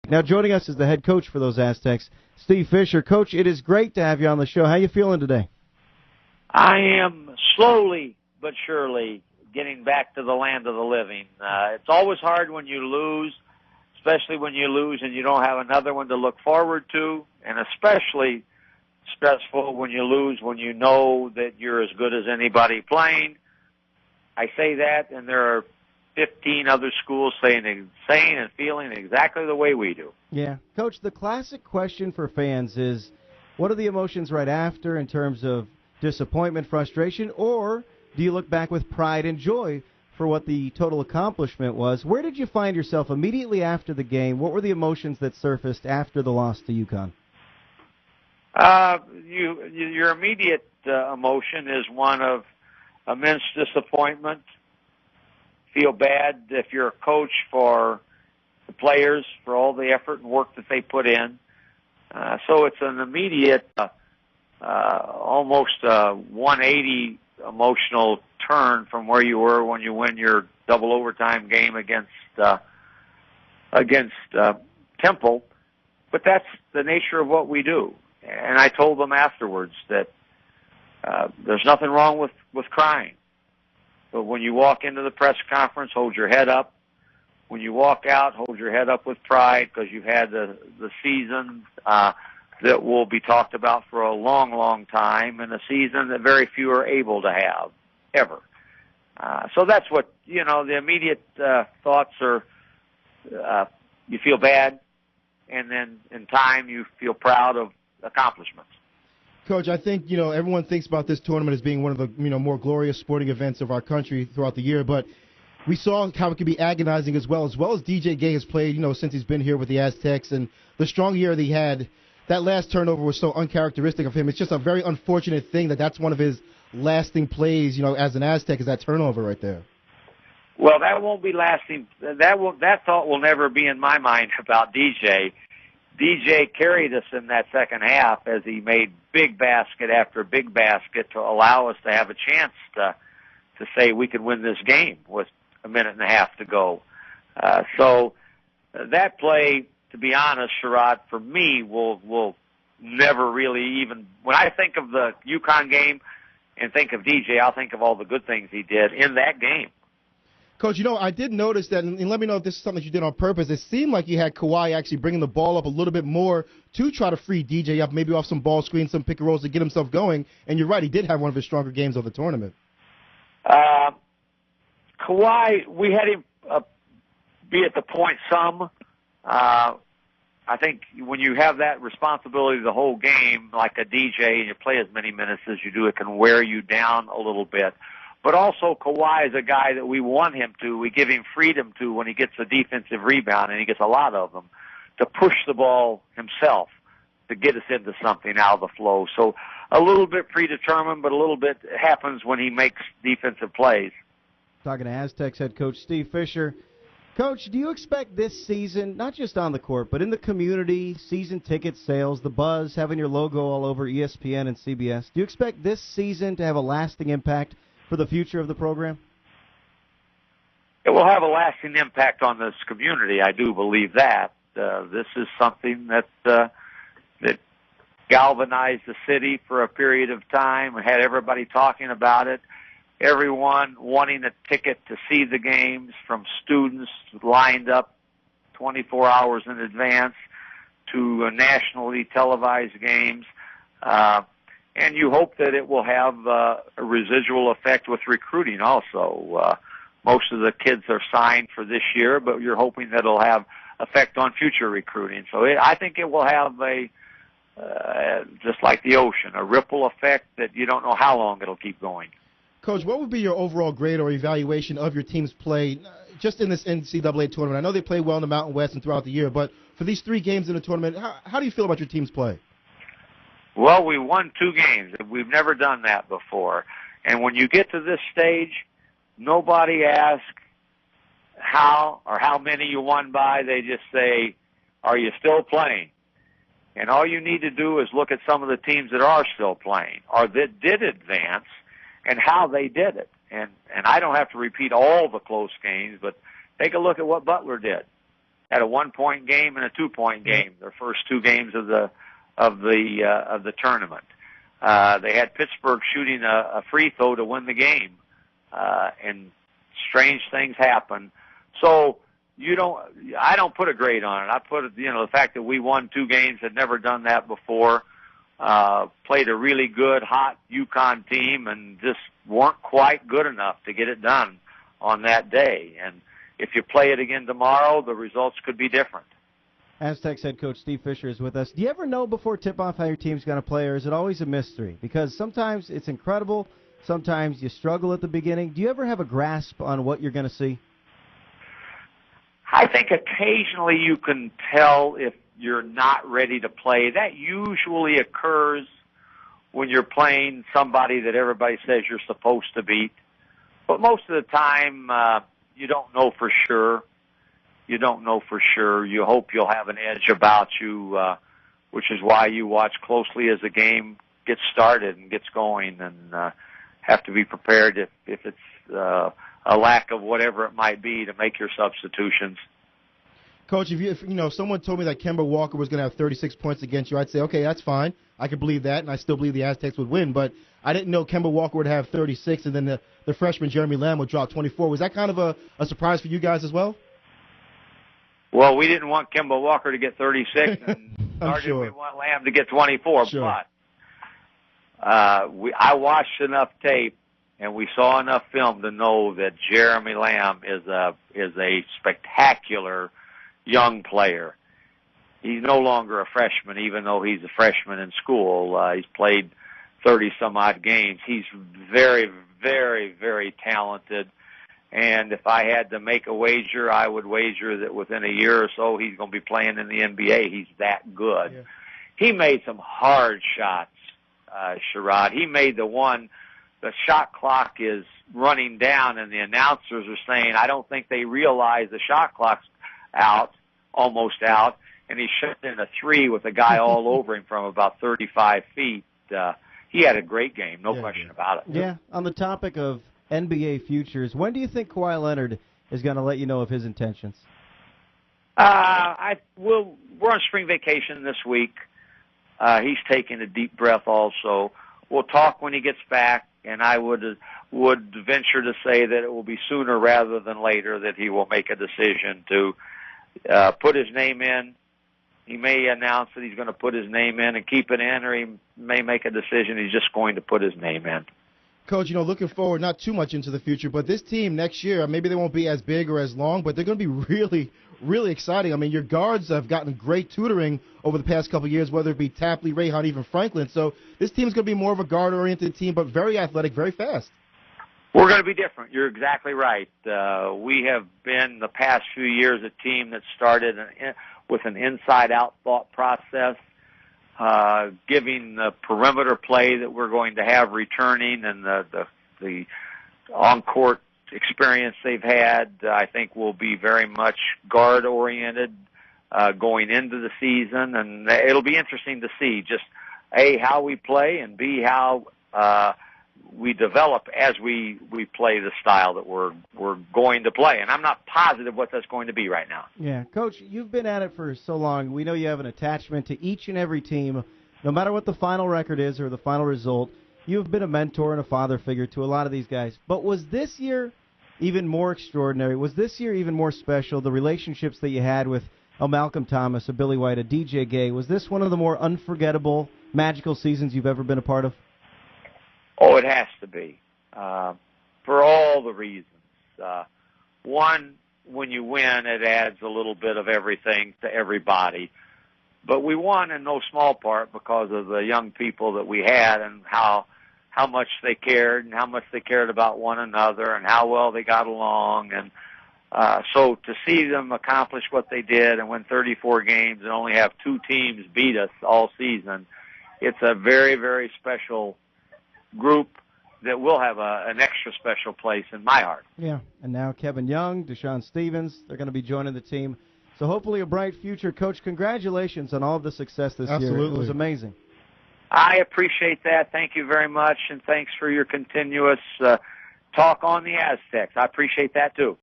Now joining us is the head coach for those Aztecs, Steve Fisher. Coach, it is great to have you on the show. How you feeling today? I am slowly but surely getting back to the land of the living. It's always hard when you lose, especially when you lose and you don't have another one to look forward to, and especially stressful when you lose when you know that you're as good as anybody playing. I say that, and there are 15 other schools saying and feeling exactly the way we do. Yeah. Coach, the classic question for fans is, what are the emotions right after in terms of disappointment, frustration, or do you look back with pride and joy for what the total accomplishment was? Where did you find yourself immediately after the game? What were the emotions that surfaced after the loss to UConn? Your immediate emotion is one of immense disappointment. Feel bad if you're a coach for the players, for all the effort and work that they put in. So it's an immediate, almost 180 emotional turn from where you were when you win your double overtime game against Temple. But that's the nature of what we do. And I told them afterwards that there's nothing wrong with crying. But when you walk into the press conference, hold your head up. When you walk out, hold your head up with pride because you've had the season that will be talked about for a long, long time, and a season that very few are able to have, ever. So that's what, the immediate thoughts are, you feel bad, and then in time you feel proud of accomplishments. Coach, I think, everyone thinks about this tournament as being one of the, more glorious sporting events of our country throughout the year, but we saw how it could be agonizing as well as DJ Gay has played, since he's been here with the Aztecs, and the strong year that he had, that last turnover was so uncharacteristic of him. It's just a very unfortunate thing that's one of his lasting plays, as an Aztec, is that turnover right there. Well, that won't be lasting. That thought will never be in my mind about DJ. DJ carried us in that second half as he made big basket after big basket to allow us to have a chance to say we could win this game with a minute and a half to go. So that play, to be honest, Sherrod, for me, will never really even, when I think of the UConn game and think of DJ, I'll think of all the good things he did in that game. Coach, I did notice that, and let me know if this is something you did on purpose. It seemed like you had Kawhi actually bringing the ball up a little bit more to try to free DJ up, maybe off some ball screens, some pick and rolls to get himself going. And you're right, he did have one of his stronger games of the tournament. Kawhi, we had him be at the point some. I think when you have that responsibility the whole game, like a DJ, and you play as many minutes as you do, it can wear you down a little bit. But also, Kawhi is a guy that we want him to. We give him freedom to when he gets a defensive rebound, and he gets a lot of them, to push the ball himself to get us into something out of the flow. So a little bit predetermined, but a little bit happens when he makes defensive plays. Talking to Aztecs head coach Steve Fisher. Coach, do you expect this season, not just on the court, but in the community, season ticket sales, the buzz, having your logo all over ESPN and CBS, do you expect this season to have a lasting impact for the future of the program? It will have a lasting impact on this community. I do believe that. This is something that galvanized the city for a period of time and had everybody talking about it. Everyone wanting a ticket to see the games, from students lined up 24 hours in advance to nationally televised games. And you hope that it will have a residual effect with recruiting also. Most of the kids are signed for this year, but you're hoping that it'll have effect on future recruiting. So I think it will have just like the ocean, a ripple effect that you don't know how long it'll keep going. Coach, what would be your overall grade or evaluation of your team's play just in this NCAA tournament? I know they play well in the Mountain West and throughout the year, but for these 3 games in the tournament, how do you feel about your team's play? Well, we won 2 games. We've never done that before. And when you get to this stage, nobody asks how or how many you won by. They just say, are you still playing? And all you need to do is look at some of the teams that are still playing or that did advance and how they did it. And I don't have to repeat all the close games, but take a look at what Butler did. had a 1-point game and a 2-point game, their first 2 games of the tournament. They had Pittsburgh shooting a free throw to win the game, and strange things happen. So I don't put a grade on it. I put, the fact that we won 2 games, had never done that before, played a really good, hot UConn team, and just weren't quite good enough to get it done on that day. And if you play it again tomorrow, the results could be different. Aztecs head coach Steve Fisher is with us. Do you ever know before tip-off how your team's going to play, or is it always a mystery? Because sometimes it's incredible, sometimes you struggle at the beginning. Do you ever have a grasp on what you're going to see? I think occasionally you can tell if you're not ready to play. That usually occurs when you're playing somebody that everybody says you're supposed to beat. But most of the time, you don't know for sure. You don't know for sure. You hope you'll have an edge about you, which is why you watch closely as the game gets started and gets going, and have to be prepared if it's a lack of whatever it might be to make your substitutions. Coach, if someone told me that Kemba Walker was going to have 36 points against you, I'd say, okay, that's fine. I could believe that, and I still believe the Aztecs would win. But I didn't know Kemba Walker would have 36, and then the freshman Jeremy Lamb would drop 24. Was that kind of a surprise for you guys as well? Well, we didn't want Kemba Walker to get 36, and nor did we want Lamb to get 24. Sure. But I watched enough tape, and we saw enough film to know that Jeremy Lamb is a spectacular young player. He's no longer a freshman, even though he's a freshman in school. He's played 30-some-odd games. He's very, very, very talented. And if I had to make a wager, I would wager that within a year or so he's going to be playing in the NBA. He's that good. Yeah. He made some hard shots, Sherrod. He made the shot clock is running down, and the announcers are saying, I don't think they realize the shot clock's almost out, and he shot in a 3 with a guy all over him from about 35 feet. He had a great game, no question about it. Yeah, on the topic of NBA futures, when do you think Kawhi Leonard is going to let you know of his intentions? We're on spring vacation this week. He's taking a deep breath also. We'll talk when he gets back, and I would venture to say that it will be sooner rather than later that he will make a decision to put his name in. He may announce that he's going to put his name in and keep it in, or he may make a decision he's just going to put his name in. Coach, looking forward not too much into the future, but this team next year, maybe they won't be as big or as long, but they're going to be really, really exciting. I mean, your guards have gotten great tutoring over the past couple of years, whether it be Tapley, Rayhan, even Franklin. So this team is going to be more of a guard-oriented team, but very athletic, very fast. We're going to be different. You're exactly right. We have been the past few years a team that started with an inside-out thought process, giving the perimeter play that we're going to have returning, and the on-court experience they've had, I think will be very much guard-oriented going into the season, and it'll be interesting to see just, A, how we play, and B, how we develop as we play the style that we're going to play. And I'm not positive what that's going to be right now. Yeah, Coach, you've been at it for so long. We know you have an attachment to each and every team. No matter what the final record is or the final result, you've been a mentor and a father figure to a lot of these guys. But was this year even more extraordinary? Was this year even more special, the relationships that you had with a Malcolm Thomas, a Billy White, a DJ Gay? Was this one of the more unforgettable, magical seasons you've ever been a part of? Oh, it has to be, for all the reasons. One, when you win, it adds a little bit of everything to everybody. But we won in no small part because of the young people that we had and how much they cared and how much they cared about one another and how well they got along. And so to see them accomplish what they did and win 34 games and only have 2 teams beat us all season, it's a very, very special group that will have an extra special place in my heart. Yeah, and now Kevin Young, Deshaun Stevens, they're going to be joining the team. So hopefully a bright future. Coach, congratulations on all of the success this year. It was amazing. I appreciate that. Thank you very much, and thanks for your continuous talk on the Aztecs. I appreciate that, too.